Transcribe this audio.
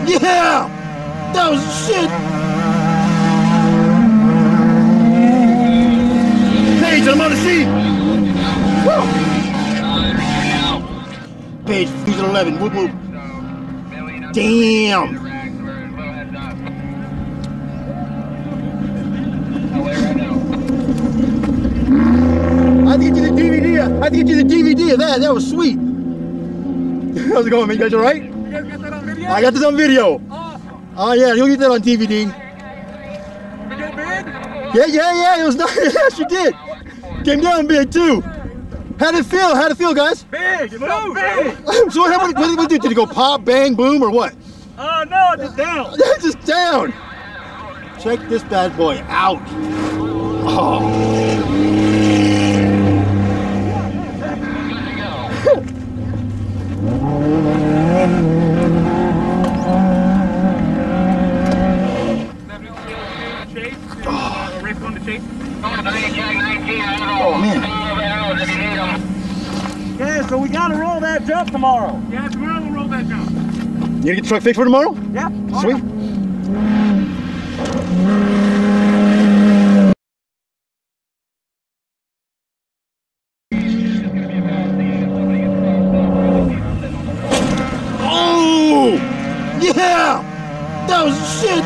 Yeah! That was shit! Paige, I'm on the seat! Woo! Paige, he's at 11. Whoop whoop. Damn! I have to get you the DVD. I have to get you the DVD of that. That was sweet. How's it going, man? You guys alright? You guys got that on video? I got this on video. Awesome. Oh yeah, you'll get that on DVD. Did it get big? Yeah, it was nice. Yes, you did. Came down big too. How'd it feel? How'd it feel, guys? Big. It felt big. So what did we do? Did it go pop, bang, boom, or what? No, just down. Just down. Check this bad boy out. Oh. Oh man. Okay, so we gotta roll that jump tomorrow. Yeah, tomorrow we'll roll that jump. You gonna get the truck fixed for tomorrow? Yeah. Sweet. Oh! Yeah! That was shit!